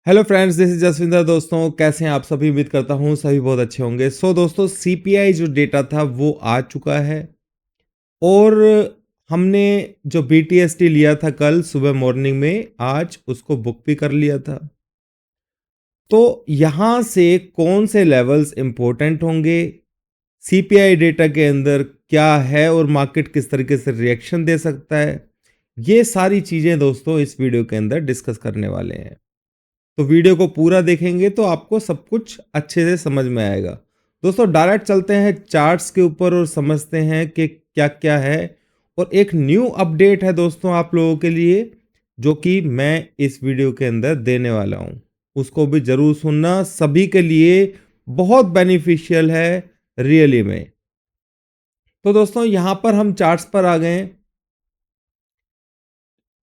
Hello friends, this is Jaswinder. दोस्तों, कैसे हैं आप सभी? उम्मीद करता हूं सभी बहुत अच्छे होंगे। दोस्तों, सीपीआई जो डेटा था वो आ चुका है और हमने जो बीटीएसटी लिया था कल सुबह मॉर्निंग में, आज उसको बुक भी कर लिया था। तो यहां से कौन से लेवल्स इंपॉर्टेंट होंगे, सीपीआई डेटा के अंदर क्या है और मार्केट किस तरीके से रिएक्शन दे सकता है, ये सारी चीजें दोस्तों इस वीडियो के अंदर डिस्कस करने वाले हैं। तो वीडियो को पूरा देखेंगे तो आपको सब कुछ अच्छे से समझ में आएगा। दोस्तों, डायरेक्ट चलते हैं चार्ट्स के ऊपर और समझते हैं कि क्या क्या है। और एक न्यू अपडेट है दोस्तों आप लोगों के लिए, जो कि मैं इस वीडियो के अंदर देने वाला हूं। उसको भी जरूर सुनना, सभी के लिए बहुत बेनिफिशियल है रियली में। तो दोस्तों, यहां पर हम चार्ट्स पर आ गए हैं।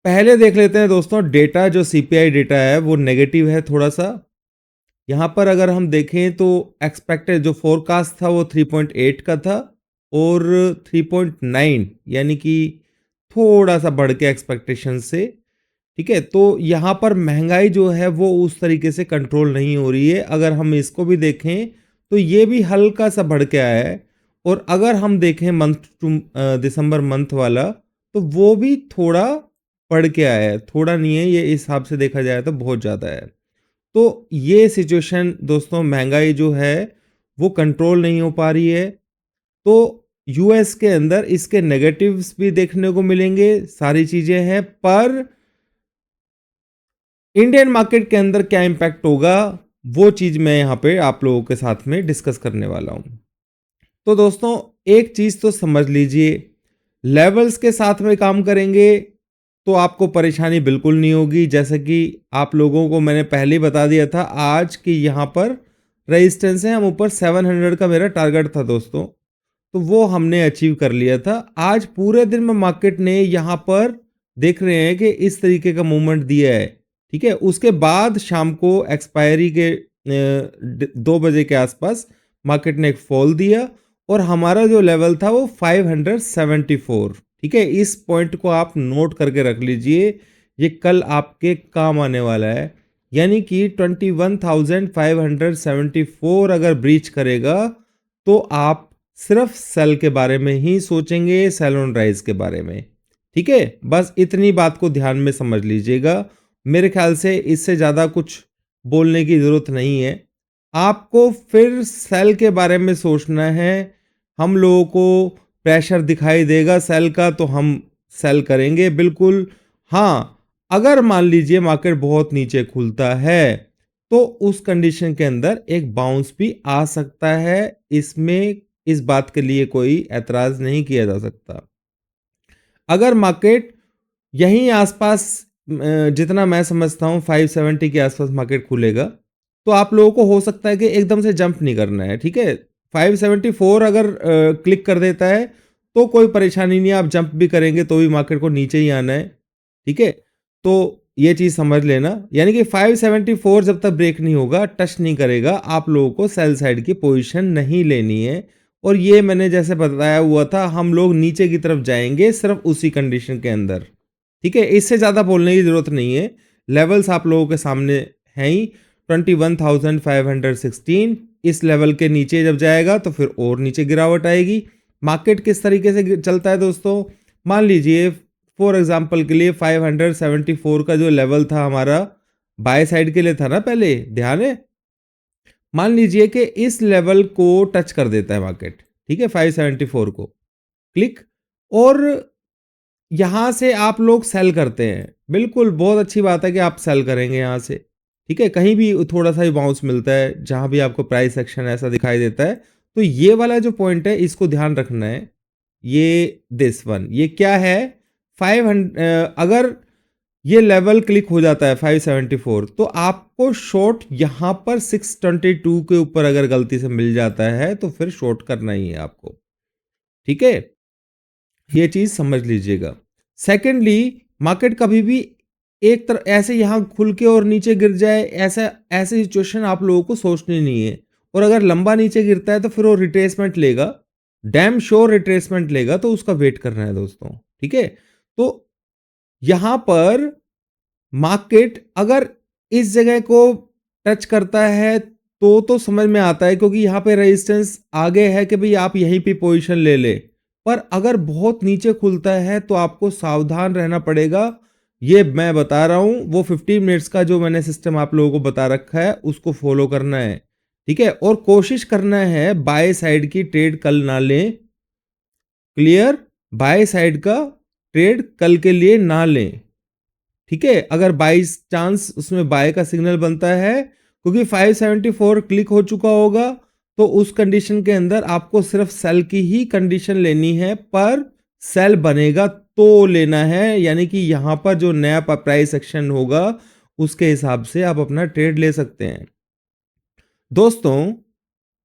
पहले देख लेते हैं दोस्तों, डेटा जो सीपीआई डेटा है वो नेगेटिव है थोड़ा सा। यहाँ पर अगर हम देखें तो एक्सपेक्टेड जो फोरकास्ट था वो 3.8 का था और 3.9 यानी कि थोड़ा सा बढ़ के एक्सपेक्टेशन से। ठीक है, तो यहाँ पर महंगाई जो है वो उस तरीके से कंट्रोल नहीं हो रही है। अगर हम इसको भी देखें तो ये भी हल्का सा बढ़ के आया है। और अगर हम देखें मंथ टू दिसंबर मंथ वाला, तो वो भी थोड़ा बढ़ के आया है। थोड़ा नहीं है, ये इस हिसाब से देखा जाए तो बहुत ज़्यादा है। तो ये सिचुएशन दोस्तों, महंगाई जो है वो कंट्रोल नहीं हो पा रही है। तो यूएस के अंदर इसके नेगेटिव्स भी देखने को मिलेंगे, सारी चीजें हैं। पर इंडियन मार्केट के अंदर क्या इंपैक्ट होगा, वो चीज मैं यहाँ पे आप लोगों के साथ में डिस्कस करने वाला हूं। तो दोस्तों, एक चीज तो समझ लीजिए, लेवल्स के साथ में काम करेंगे तो आपको परेशानी बिल्कुल नहीं होगी। जैसे कि आप लोगों को मैंने पहले ही बता दिया था आज कि यहाँ पर रेजिस्टेंस है, हम ऊपर 700 का मेरा टारगेट था दोस्तों, तो वो हमने अचीव कर लिया था। आज पूरे दिन में मार्केट ने यहाँ पर देख रहे हैं कि इस तरीके का मूवमेंट दिया है। ठीक है, उसके बाद शाम को एक्सपायरी के 2 बजे के आसपास मार्केट ने एक फॉल दिया और हमारा जो लेवल था वो 574। ठीक है, इस पॉइंट को आप नोट करके रख लीजिए, ये कल आपके काम आने वाला है। यानी कि 21,574 अगर ब्रीच करेगा तो आप सिर्फ सेल के बारे में ही सोचेंगे, सेल ऑन राइज के बारे में। ठीक है, बस इतनी बात को ध्यान में समझ लीजिएगा। मेरे ख्याल से इससे ज़्यादा कुछ बोलने की ज़रूरत नहीं है। आपको फिर सेल के बारे में सोचना है। हम लोगों को प्रेशर दिखाई देगा सेल का तो हम सेल करेंगे बिल्कुल। हाँ, अगर मान लीजिए मार्केट बहुत नीचे खुलता है तो उस कंडीशन के अंदर एक बाउंस भी आ सकता है। इसमें इस बात के लिए कोई ऐतराज नहीं किया जा सकता। अगर मार्केट यहीं आसपास, जितना मैं समझता हूँ 570 के आसपास मार्केट खुलेगा, तो आप लोगों को हो सकता है कि एकदम से जंप नहीं करना है। ठीक है, 574 अगर क्लिक कर देता है तो कोई परेशानी नहीं है, आप जंप भी करेंगे तो भी मार्केट को नीचे ही आना है। ठीक है, तो ये चीज़ समझ लेना, यानी कि 574 जब तक ब्रेक नहीं होगा, टच नहीं करेगा, आप लोगों को सेल साइड की पोजीशन नहीं लेनी है। और ये मैंने जैसे बताया हुआ था, हम लोग नीचे की तरफ जाएंगे सिर्फ उसी कंडीशन के अंदर। ठीक है, इससे ज़्यादा बोलने की ज़रूरत नहीं है। लेवल्स आप लोगों के सामने हैं ही। 21,516 इस लेवल के नीचे जब जाएगा तो फिर और नीचे गिरावट आएगी। मार्केट किस तरीके से चलता है दोस्तों, मान लीजिए फॉर एग्जांपल के लिए 574 का जो लेवल था हमारा बाय साइड के लिए था ना, पहले ध्यान है। मान लीजिए कि इस लेवल को टच कर देता है मार्केट, ठीक है, 574 को क्लिक, और यहां से आप लोग सेल करते हैं। बिल्कुल, बहुत अच्छी बात है कि आप सेल करेंगे यहां से। ठीक है, कहीं भी थोड़ा सा ही बाउंस मिलता है, जहां भी आपको प्राइस एक्शन ऐसा दिखाई देता है, तो ये वाला जो पॉइंट है इसको ध्यान रखना है। ये दिस वन, ये क्या है, 500, अगर ये लेवल क्लिक हो जाता है 574, तो आपको शॉर्ट यहां पर 622 के ऊपर अगर गलती से मिल जाता है तो फिर शॉर्ट करना ही है आपको। ठीक है, ये चीज समझ लीजिएगा। सेकेंडली, मार्केट कभी भी एक तरह ऐसे यहां खुल के और नीचे गिर जाए, ऐसा ऐसी सिचुएशन आप लोगों को सोचनी नहीं है। और अगर लंबा नीचे गिरता है तो फिर वो रिट्रेसमेंट लेगा, डैम श्योर रिट्रेसमेंट लेगा, तो उसका वेट करना है दोस्तों। ठीक है, तो यहां पर मार्केट अगर इस जगह को टच करता है तो समझ में आता है, क्योंकि यहाँ पे रेजिस्टेंस आगे है कि भाई आप यहीं पे पोजीशन ले ले। पर अगर बहुत नीचे खुलता है तो आपको सावधान रहना पड़ेगा। ये मैं बता रहा हूँ, वो 15 मिनट्स का जो मैंने सिस्टम आप लोगों को बता रखा है उसको फॉलो करना है, ठीक है। और कोशिश करना है बाय साइड की ट्रेड कल ना लें। क्लियर? बाय साइड का ट्रेड कल के लिए ना लें, ठीक है। अगर बाई चांस उसमें बाय का सिग्नल बनता है, क्योंकि 574 क्लिक हो चुका होगा, तो उस कंडीशन के अंदर आपको सिर्फ सेल की ही कंडीशन लेनी है, पर सेल बनेगा तो लेना है, यानी कि यहां पर जो नया प्राइस एक्शन होगा उसके हिसाब से आप अपना ट्रेड ले सकते हैं। दोस्तों,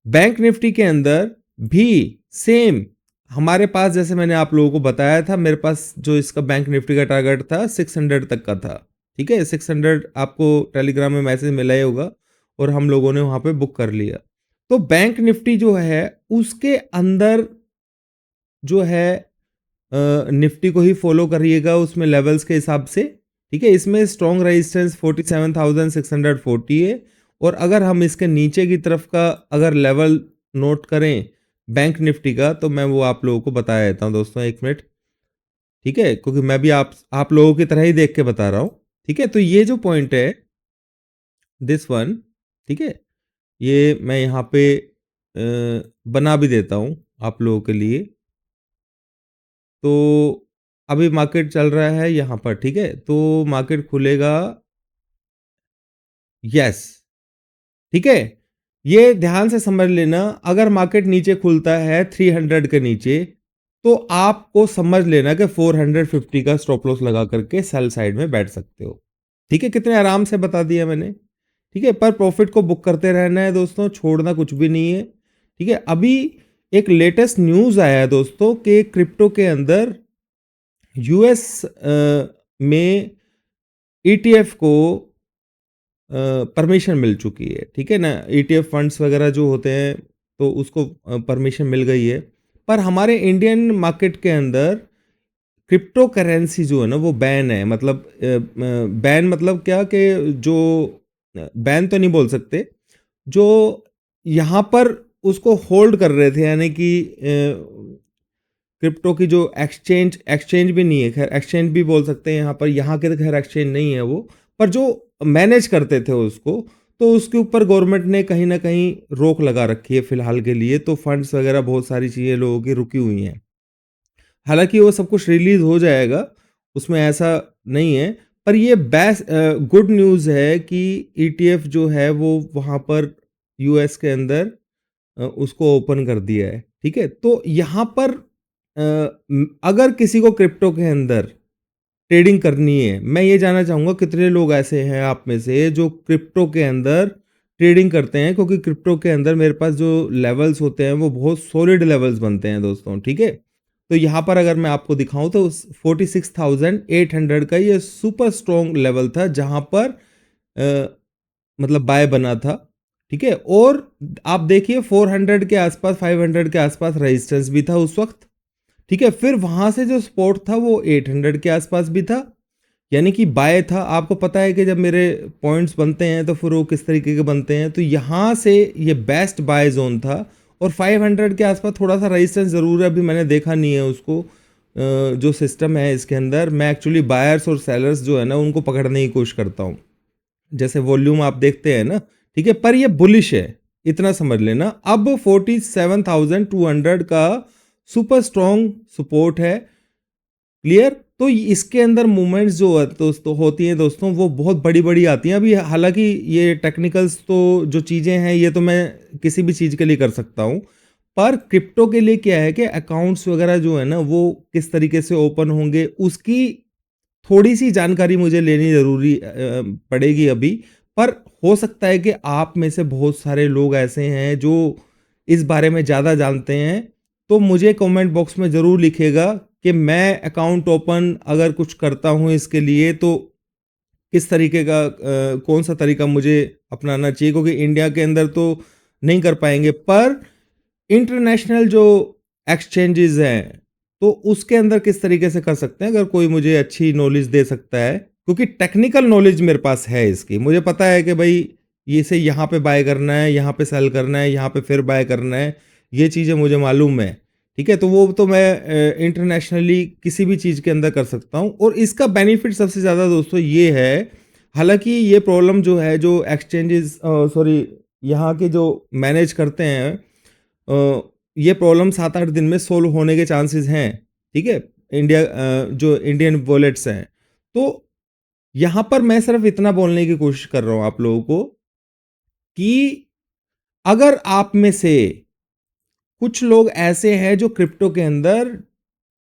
बैंक निफ्टी के अंदर भी सेम हमारे पास, जैसे मैंने आप लोगों को बताया था, मेरे पास जो इसका बैंक निफ्टी का टारगेट था 600 तक का था, ठीक है। 600 आपको टेलीग्राम में मैसेज मिला ही होगा और हम लोगों ने वहां पे बुक कर लिया। तो बैंक निफ्टी जो है उसके अंदर जो है निफ्टी को ही फॉलो करिएगा उसमें लेवल्स के हिसाब से, ठीक है। इसमें स्ट्रॉन्ग रेजिस्टेंस 47,640 है। और अगर हम इसके नीचे की तरफ का अगर लेवल नोट करें बैंक निफ्टी का, तो मैं वो आप लोगों को बता देता हूं दोस्तों, एक मिनट, ठीक है, क्योंकि मैं भी आप लोगों की तरह ही देख के बता रहा हूं, ठीक है। तो ये जो पॉइंट है, दिस वन, ठीक है, ये मैं यहाँ पे बना भी देता हूं आप लोगों के लिए। तो अभी मार्केट चल रहा है यहाँ पर, ठीक है। तो मार्केट खुलेगा, यस, ठीक है। ये ध्यान से समझ लेना, अगर मार्केट नीचे खुलता है 300 के नीचे, तो आपको समझ लेना कि 450 का स्टॉप लॉस लगा करके सेल साइड में बैठ सकते हो, ठीक है। कितने आराम से बता दिया मैंने, ठीक है। पर प्रॉफिट को बुक करते रहना है दोस्तों, छोड़ना कुछ भी नहीं है, ठीक है। अभी एक लेटेस्ट न्यूज आया है दोस्तों कि क्रिप्टो के अंदर यूएस में ईटीएफ को परमिशन मिल चुकी है, ठीक है ना। ईटीएफ फंड्स वगैरह जो होते हैं तो उसको परमिशन मिल गई है। पर हमारे इंडियन मार्केट के अंदर क्रिप्टो करेंसी जो है ना वो बैन है। मतलब बैन मतलब क्या कि जो बैन तो नहीं बोल सकते, जो यहाँ पर उसको होल्ड कर रहे थे, यानी कि क्रिप्टो की जो एक्सचेंज भी नहीं है, खैर एक्सचेंज भी बोल सकते हैं यहाँ पर, यहाँ के तो खैर एक्सचेंज नहीं है वो, पर जो मैनेज करते थे उसको, तो उसके ऊपर गवर्नमेंट ने कहीं ना कहीं रोक लगा रखी है फिलहाल के लिए। तो फंड्स वगैरह बहुत सारी चीज़ें लोगों की रुकी हुई हैं। हालांकि वो सब कुछ रिलीज हो जाएगा, उसमें ऐसा नहीं है। पर ये बेस्ट गुड न्यूज़ है कि ईटीएफ जो है वो वहाँ पर यूएस के अंदर उसको ओपन कर दिया है, ठीक है। तो यहाँ पर अगर किसी को क्रिप्टो के अंदर ट्रेडिंग करनी है, मैं ये जानना चाहूँगा कितने लोग ऐसे हैं आप में से जो क्रिप्टो के अंदर ट्रेडिंग करते हैं, क्योंकि क्रिप्टो के अंदर मेरे पास जो लेवल्स होते हैं वो बहुत सॉलिड लेवल्स बनते हैं दोस्तों, ठीक है। तो यहाँ पर अगर मैं आपको दिखाऊं तो 46,800 का ये सुपर स्ट्रॉन्ग लेवल था, जहाँ पर मतलब बाय बना था, ठीक है। और आप देखिए 400 के आसपास, 500 के आसपास रेजिस्टेंस भी था उस वक्त, ठीक है। फिर वहां से जो सपोर्ट था वो 800 के आसपास भी था, यानी कि बाय था। आपको पता है कि जब मेरे पॉइंट्स बनते हैं तो फिर वो किस तरीके के बनते हैं, तो यहाँ से ये बेस्ट बाय जोन था। और 500 के आसपास थोड़ा सा रेजिस्टेंस ज़रूर है, अभी मैंने देखा नहीं है उसको। जो सिस्टम है इसके अंदर, मैं एक्चुअली बायर्स और सेलर्स जो है ना उनको पकड़ने की कोशिश करता हूँ, जैसे वॉल्यूम आप देखते हैं ना, ठीक है। पर ये बुलिश है, इतना समझ लेना। अब 47,200 का सुपर स्ट्रॉन्ग सपोर्ट है, क्लियर। तो इसके अंदर मूवमेंट्स जो दोस्तों होती हैं दोस्तों, वो बहुत बड़ी बड़ी आती हैं। अभी हालांकि ये टेक्निकल्स तो जो चीज़ें हैं ये तो मैं किसी भी चीज़ के लिए कर सकता हूँ, पर क्रिप्टो के लिए क्या है कि अकाउंट्स वगैरह जो है ना वो किस तरीके से ओपन होंगे उसकी थोड़ी सी जानकारी मुझे लेनी ज़रूरी पड़ेगी अभी। पर हो सकता है कि आप में से बहुत सारे लोग ऐसे हैं जो इस बारे में ज़्यादा जानते हैं, तो मुझे कमेंट बॉक्स में ज़रूर लिखिएगा कि मैं अकाउंट ओपन अगर कुछ करता हूँ इसके लिए तो किस तरीके का कौन सा तरीका मुझे अपनाना चाहिए, क्योंकि इंडिया के अंदर तो नहीं कर पाएंगे, पर इंटरनेशनल जो एक्सचेंजेस हैं तो उसके अंदर किस तरीके से कर सकते हैं, अगर कोई मुझे अच्छी नॉलेज दे सकता है क्योंकि टेक्निकल नॉलेज मेरे पास है इसकी। मुझे पता है कि भाई ये से यहाँ पे बाय करना है, यहाँ पे सेल करना है, यहाँ पे फिर बाय करना है, ये चीज़ें मुझे मालूम है। ठीक है, तो वो तो मैं इंटरनेशनली किसी भी चीज़ के अंदर कर सकता हूँ। और इसका बेनिफिट सबसे ज़्यादा दोस्तों ये है, हालांकि ये प्रॉब्लम जो है, जो एक्सचेंजेस सॉरी यहाँ के जो मैनेज करते हैं, ये प्रॉब्लम 7-8 दिन में सोल्व होने के चांसेस हैं। ठीक है, जो इंडियन वॉलेट्स हैं। तो यहाँ पर मैं सिर्फ इतना बोलने की कोशिश कर रहा हूँ आप लोगों को कि अगर आप में से कुछ लोग ऐसे हैं जो क्रिप्टो के अंदर,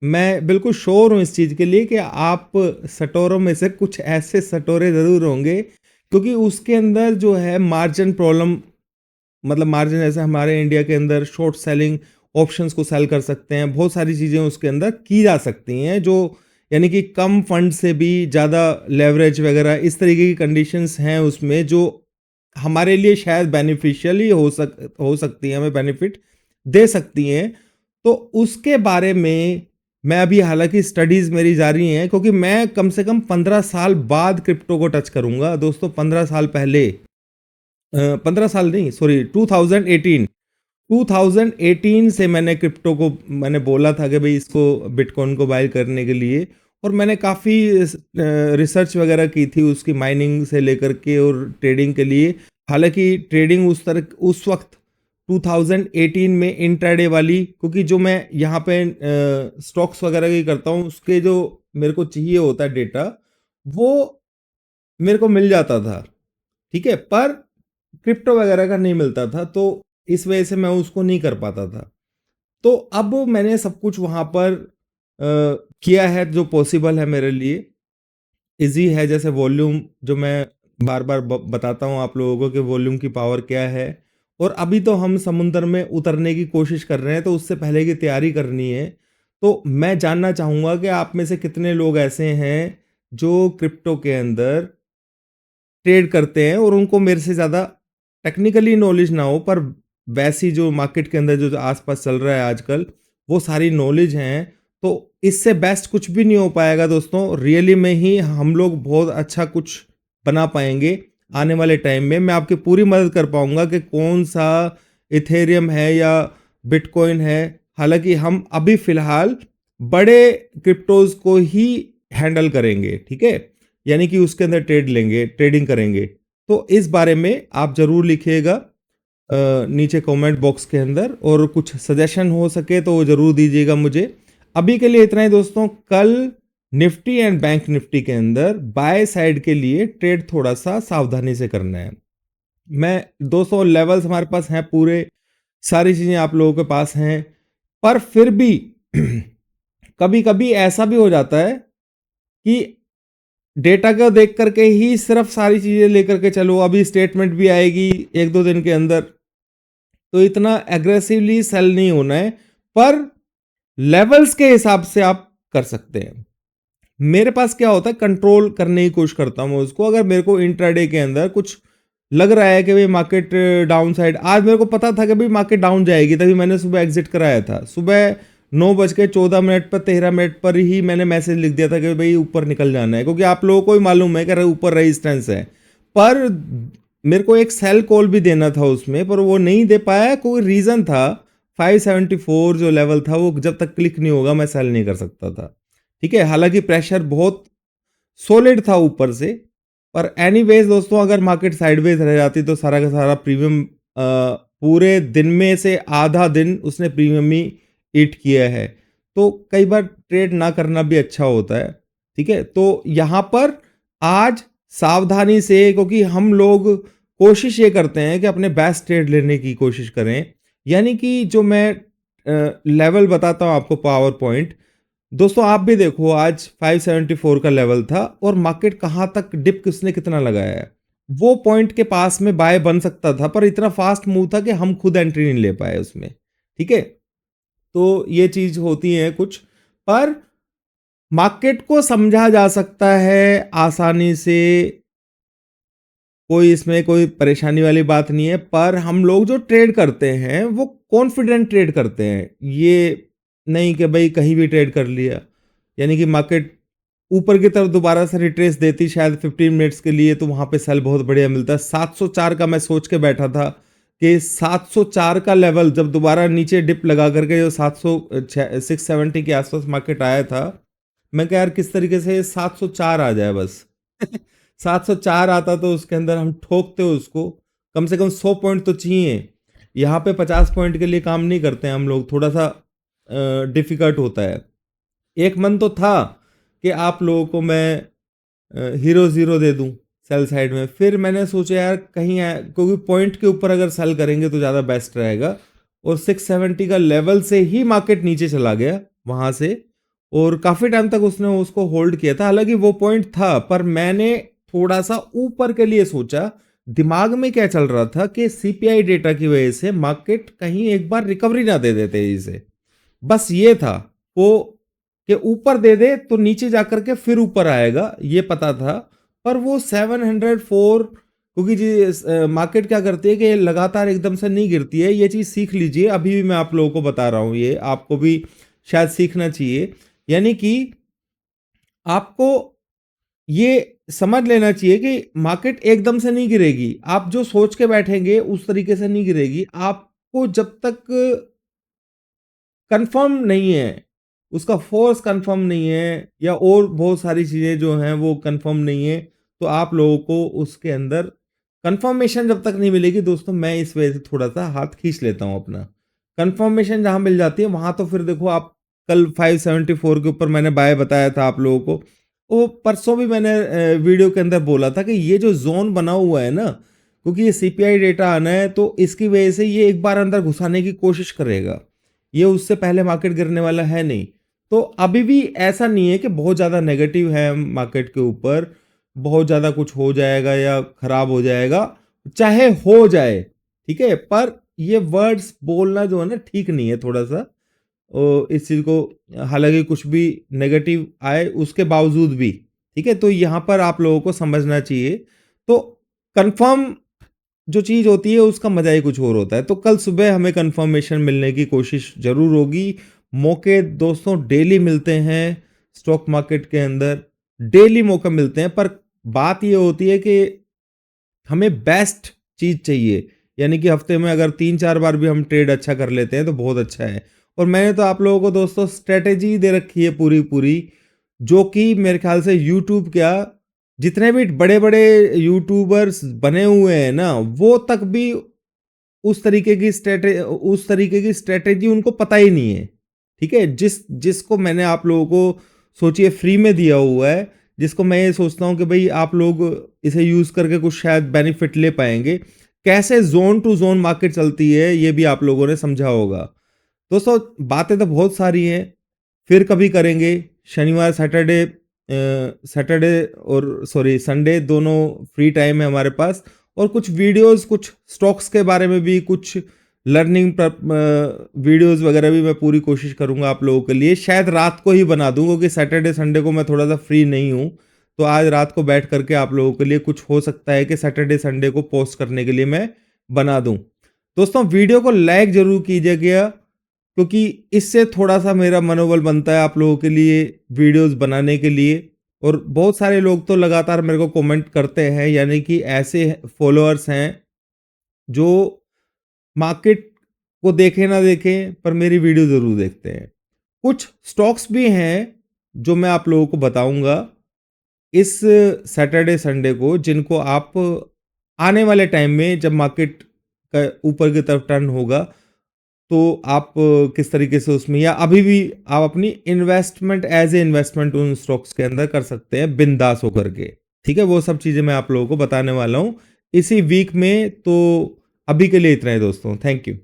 मैं बिल्कुल श्योर हूँ इस चीज़ के लिए कि आप सटोरों में से कुछ ऐसे सटोरे ज़रूर होंगे, क्योंकि उसके अंदर जो है मार्जिन प्रॉब्लम, मतलब मार्जिन जैसे हमारे इंडिया के अंदर शॉर्ट सेलिंग ऑप्शंस को सेल कर सकते हैं, बहुत सारी चीज़ें उसके अंदर की जा सकती हैं, जो यानी कि कम फंड से भी ज़्यादा लेवरेज वगैरह इस तरीके की कंडीशंस हैं उसमें, जो हमारे लिए शायद बेनिफिशियल ही हो सकती हैं, हमें बेनिफिट दे सकती हैं। तो उसके बारे में मैं अभी, हालांकि स्टडीज़ मेरी जारी हैं, क्योंकि मैं कम से कम 15 साल बाद क्रिप्टो को टच करूंगा दोस्तों। 15 साल पहले, 15 साल नहीं सॉरी, 2018 2018 से मैंने क्रिप्टो को, मैंने बोला था कि भाई इसको, बिटकॉइन को बाय करने के लिए। और मैंने काफ़ी रिसर्च वगैरह की थी उसकी, माइनिंग से लेकर के और ट्रेडिंग के लिए। हालांकि ट्रेडिंग उस वक्त 2018 में इंट्राडे वाली, क्योंकि जो मैं यहाँ पे स्टॉक्स वगैरह की करता हूँ, उसके जो मेरे को चाहिए होता है डेटा, वो मेरे को मिल जाता था। ठीक है, पर क्रिप्टो वगैरह का नहीं मिलता था, तो इस वजह से मैं उसको नहीं कर पाता था। तो अब मैंने सब कुछ वहाँ पर किया है जो पॉसिबल है मेरे लिए, इजी है। जैसे वॉल्यूम, जो मैं बार बार बताता हूँ आप लोगों को कि वॉल्यूम की पावर क्या है। और अभी तो हम समुद्र में उतरने की कोशिश कर रहे हैं, तो उससे पहले की तैयारी करनी है। तो मैं जानना चाहूँगा कि आप में से कितने लोग ऐसे हैं जो क्रिप्टो के अंदर ट्रेड करते हैं, और उनको मेरे से ज़्यादा टेक्निकली नॉलेज ना हो, पर वैसी जो मार्केट के अंदर जो आसपास चल रहा है आजकल, वो सारी नॉलेज हैं। तो इससे बेस्ट कुछ भी नहीं हो पाएगा दोस्तों। रियली में ही हम लोग बहुत अच्छा कुछ बना पाएंगे आने वाले टाइम में। मैं आपकी पूरी मदद कर पाऊंगा कि कौन सा इथेरियम है या बिटकॉइन है। हालांकि हम अभी फ़िलहाल बड़े क्रिप्टोज़ को ही हैंडल करेंगे, ठीक है? यानी कि उसके अंदर ट्रेडिंग करेंगे। तो इस बारे में आप ज़रूर लिखिएगा नीचे कमेंट बॉक्स के अंदर, और कुछ सजेशन हो सके तो वो ज़रूर दीजिएगा मुझे। अभी के लिए इतना ही दोस्तों। कल निफ्टी एंड बैंक निफ्टी के अंदर बाय साइड के लिए ट्रेड थोड़ा सा सावधानी से करना है। मैं 200 लेवल्स हमारे पास हैं पूरे, सारी चीज़ें आप लोगों के पास हैं, पर फिर भी कभी कभी ऐसा भी हो जाता है कि डेटा को देख करके ही सिर्फ सारी चीज़ें लेकर के चलो, अभी स्टेटमेंट भी आएगी 1-2 दिन के अंदर, तो इतना एग्रेसिवली सेल नहीं होना है। पर लेवल्स के हिसाब से आप कर सकते हैं। मेरे पास क्या होता है, कंट्रोल करने की कोशिश करता हूँ उसको। अगर मेरे को इंट्राडे के अंदर कुछ लग रहा है कि भाई मार्केट डाउन साइड, आज मेरे को पता था कि भाई मार्केट डाउन जाएगी, तभी मैंने सुबह एग्जिट कराया था। सुबह 9:14 पर 13 मिनट पर ही मैंने मैसेज लिख दिया था कि भाई ऊपर निकल जाना है, क्योंकि आप लोगों को ही मालूम है कि ऊपर रेजिस्टेंस है। पर मेरे को एक सेल कॉल भी देना था उसमें, पर वो नहीं दे पाया, कोई रीज़न था। 574 जो लेवल था, वो जब तक क्लिक नहीं होगा मैं सेल नहीं कर सकता था। ठीक है, हालांकि प्रेशर बहुत सॉलिड था ऊपर से। पर एनीवेज दोस्तों, अगर मार्केट साइडवेज रह जाती तो सारा का सारा प्रीमियम, पूरे दिन में से आधा दिन उसने प्रीमियम ही ईट किया है। तो कई बार ट्रेड ना करना भी अच्छा होता है। ठीक है, तो यहाँ पर आज सावधानी से, क्योंकि हम लोग कोशिश ये करते हैं कि अपने बेस्ट ट्रेड लेने की कोशिश करें। यानी कि जो मैं लेवल बताता हूँ आपको, पावर पॉइंट, दोस्तों आप भी देखो, आज 574 का लेवल था, और मार्केट कहाँ तक डिप किसने कितना लगाया है। वो पॉइंट के पास में बाय बन सकता था, पर इतना फास्ट मूव था कि हम खुद एंट्री नहीं ले पाए उसमें। ठीक है, तो ये चीज होती है कुछ। पर मार्केट को समझा जा सकता है आसानी से, कोई इसमें कोई परेशानी वाली बात नहीं है। पर हम लोग जो ट्रेड करते हैं वो कॉन्फिडेंट ट्रेड करते हैं, ये नहीं कि भाई कहीं भी ट्रेड कर लिया। यानी कि मार्केट ऊपर की तरफ दोबारा से रिट्रेस देती शायद 15 मिनट्स के लिए, तो वहाँ पे सेल बहुत बढ़िया मिलता है। 704 का मैं सोच के बैठा था कि 704 का लेवल जब दोबारा नीचे डिप लगा करके जो 670 के आसपास मार्केट आया था, मैं कहा यार किस तरीके से 704 आ जाए बस। 704 आता तो उसके अंदर हम ठोकते उसको, कम से कम 100 पॉइंट तो चाहिए। यहाँ पे 50 पॉइंट के लिए काम नहीं करते हैं हम लोग, थोड़ा सा डिफिकल्ट होता है। एक मन तो था कि आप लोगों को मैं हीरो ज़ीरो दे दूं सेल साइड में, फिर मैंने सोचा यार कहीं क्योंकि पॉइंट के ऊपर अगर सेल करेंगे तो ज़्यादा बेस्ट रहेगा, और 670 का लेवल से ही मार्केट नीचे चला गया वहाँ से, और काफ़ी टाइम तक उसने उसको होल्ड किया था। हालांकि वो पॉइंट था, पर मैंने थोड़ा सा ऊपर के लिए सोचा। दिमाग में क्या चल रहा था कि सीपीआई डेटा की वजह से मार्केट कहीं एक बार रिकवरी ना दे देते इसे, बस ये था वो, कि ऊपर दे दे तो नीचे जाकर के फिर ऊपर आएगा, ये पता था। पर वो 704, क्योंकि जी मार्केट क्या करती है कि लगातार एकदम से नहीं गिरती है, ये चीज़ सीख लीजिए। अभी भी मैं आप लोगों को बता रहा हूँ, ये आपको भी शायद सीखना चाहिए। यानी कि आपको ये समझ लेना चाहिए कि मार्केट एकदम से नहीं गिरेगी, आप जो सोच के बैठेंगे उस तरीके से नहीं गिरेगी। आपको जब तक कंफर्म नहीं है, उसका फोर्स कंफर्म नहीं है, या और बहुत सारी चीज़ें जो हैं वो कंफर्म नहीं है, तो आप लोगों को उसके अंदर कंफर्मेशन जब तक नहीं मिलेगी दोस्तों, मैं इस वजह से थोड़ा सा हाथ खींच लेता हूँ अपना। कंफर्मेशन जहाँ मिल जाती है वहाँ तो फिर देखो आप, कल 574 के ऊपर मैंने बाय बताया था आप लोगों को, वो परसों भी मैंने वीडियो के अंदर बोला था कि ये जो जोन बना हुआ है ना, क्योंकि ये सीपीआई डेटा आना है तो इसकी वजह से ये एक बार अंदर घुसाने की कोशिश करेगा, ये उससे पहले मार्केट गिरने वाला है नहीं। तो अभी भी ऐसा नहीं है कि बहुत ज़्यादा नेगेटिव है मार्केट के ऊपर, बहुत ज़्यादा कुछ हो जाएगा या खराब हो जाएगा, चाहे हो जाए, ठीक है, पर ये वर्ड्स बोलना जो है ना ठीक नहीं है थोड़ा सा, और इस चीज़ को, हालांकि कुछ भी नेगेटिव आए उसके बावजूद भी, ठीक है, तो यहाँ पर आप लोगों को समझना चाहिए। तो कंफर्म जो चीज़ होती है उसका मज़ा ही कुछ और होता है। तो कल सुबह हमें कंफर्मेशन मिलने की कोशिश ज़रूर होगी। मौके दोस्तों डेली मिलते हैं स्टॉक मार्केट के अंदर, डेली मौके मिलते हैं, पर बात ये होती है कि हमें बेस्ट चीज़ चाहिए। यानी कि हफ्ते में अगर 3-4 बार भी हम ट्रेड अच्छा कर लेते हैं तो बहुत अच्छा है। और मैंने तो आप लोगों को दोस्तों स्ट्रेटेजी दे रखी है पूरी पूरी, जो कि मेरे ख्याल से यूट्यूब क्या, जितने भी बड़े बड़े यूट्यूबर्स बने हुए हैं ना, वो तक भी उस तरीके की स्ट्रेटेजी उनको पता ही नहीं है। ठीक है, जिसको मैंने आप लोगों को सोचिए फ्री में दिया हुआ है, जिसको मैं ये सोचता हूँ कि भाई आप लोग इसे यूज करके कुछ शायद बेनिफिट ले पाएंगे, कैसे जोन टू जोन मार्केट चलती है ये भी आप लोगों ने समझा होगा। दोस्तों बातें तो बहुत सारी हैं, फिर कभी करेंगे। शनिवार सैटरडे और सॉरी संडे दोनों फ्री टाइम है हमारे पास, और कुछ वीडियोस, कुछ स्टॉक्स के बारे में भी, कुछ लर्निंग वीडियोस वगैरह भी मैं पूरी कोशिश करूंगा आप लोगों के लिए। शायद रात को ही बना दूं क्योंकि सैटरडे संडे को मैं थोड़ा सा फ्री नहीं हूं, तो आज रात को बैठ करके आप लोगों के लिए कुछ हो सकता है कि सैटरडे संडे को पोस्ट करने के लिए मैं बना दूं। दोस्तों वीडियो को लाइक जरूर कीजिएगा, क्योंकि इससे थोड़ा सा मेरा मनोबल बनता है आप लोगों के लिए वीडियोस बनाने के लिए। और बहुत सारे लोग तो लगातार मेरे को कमेंट करते हैं, यानी कि ऐसे फॉलोअर्स हैं जो मार्केट को देखें ना देखें पर मेरी वीडियो ज़रूर देखते हैं। कुछ स्टॉक्स भी हैं जो मैं आप लोगों को बताऊंगा इस सैटरडे संडे को, जिनको आप आने वाले टाइम में जब मार्केट का ऊपर की तरफ टर्न होगा तो आप किस तरीके से उसमें, या अभी भी आप अपनी इन्वेस्टमेंट एज ए इन्वेस्टमेंट उन स्टॉक्स के अंदर कर सकते हैं बिंदास होकर के। ठीक है, वो सब चीज़ें मैं आप लोगों को बताने वाला हूँ इसी वीक में। तो अभी के लिए इतना ही दोस्तों, थैंक यू।